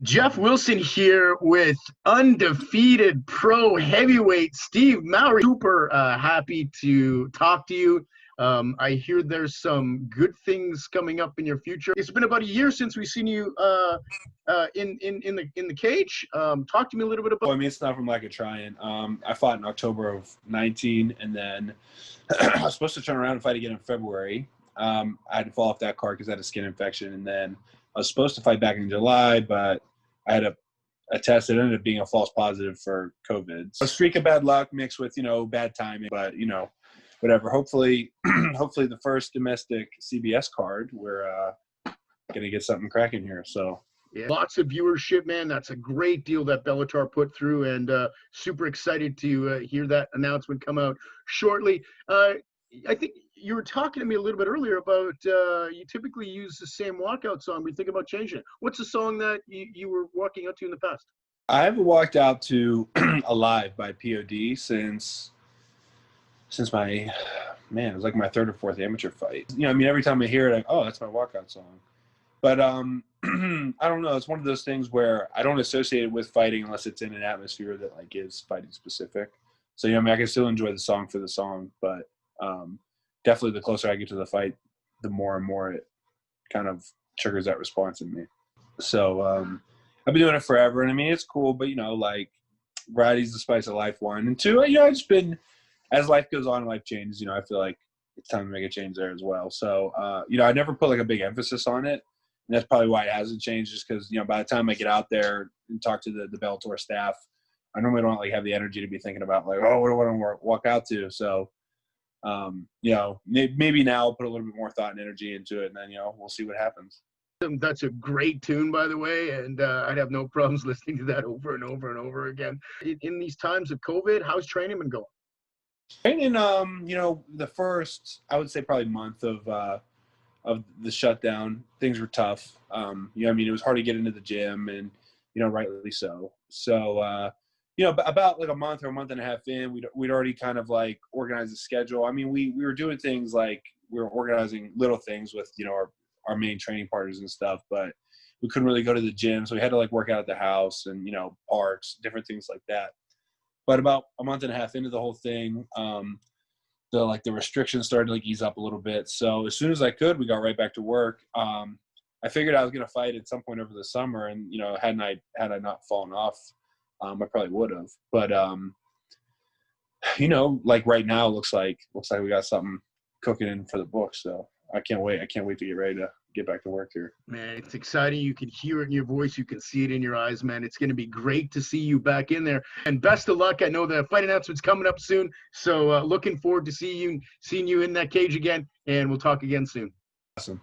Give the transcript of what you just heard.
Jeff Wilson here with undefeated pro heavyweight Steve Mowry. Super happy to talk to you. I hear there's some good things coming up in your future. It's been about a year since we've seen you in the cage. Talk to me a little bit about. Well, I mean, it's not from lack of trying. I fought in October of 19, and then I was supposed to turn around and fight again in February. I had to fall off that card because I had a skin infection, and then I was supposed to fight back in July, but I had a test that ended up being a false positive for COVID. So a streak of bad luck mixed with, bad timing, but, whatever. Hopefully the first domestic CBS card, we're going to get something cracking here. So yeah, lots of viewership, man. That's a great deal that Bellator put through, and super excited to hear that announcement come out shortly. I think you were talking to me a little bit earlier about you typically use the same Walkout song. We think about changing it. What's the song that you were walking out to in the past? I haven't walked out to Alive by P.O.D. since my, it was like my third or fourth amateur fight. Every time I hear it, that's my walkout song. But I don't know. It's one of those things where I don't associate it with fighting unless it's in an atmosphere that is fighting specific. So, I can still enjoy the song for the song, but definitely the closer I get to the fight, the more and more it kind of triggers that response in me. So I've been doing it forever, and it's cool, but variety's the spice of life, one. And two, I've just been, as life goes on and life changes, I feel like it's time to make a change there as well. So, I never put a big emphasis on it. And that's probably why it hasn't changed, just because, by the time I get out there and talk to the Bellator staff, I normally don't have the energy to be thinking about what do I want to walk out to. So, maybe now I'll put a little bit more thought and energy into it, and then, we'll see what happens. That's a great tune, by the way, and I'd have no problems listening to that over and over and over again. In these times of COVID, how's training been going? Training, the first, I would say probably month of the shutdown, things were tough. It was hard to get into the gym, and, rightly so. So, about a month or a month and a half in, we'd already kind of organized the schedule. We were doing things we were organizing little things with, our main training partners and stuff, but we couldn't really go to the gym. So we had to work out at the house and, parks, different things like that. But about a month and a half into the whole thing, the restrictions started to ease up a little bit. So as soon as I could, we got right back to work. I figured I was going to fight at some point over the summer, and, had I not fallen off, I probably would have. But, right now, it looks like we got something cooking in for the books. So I can't wait. I can't wait to get ready to get back to work here. Man, it's exciting. You can hear it in your voice. You can see it in your eyes, man. It's going to be great to see you back in there. And best of luck. I know the fight announcement's coming up soon. So looking forward to seeing you in that cage again. And we'll talk again soon. Awesome.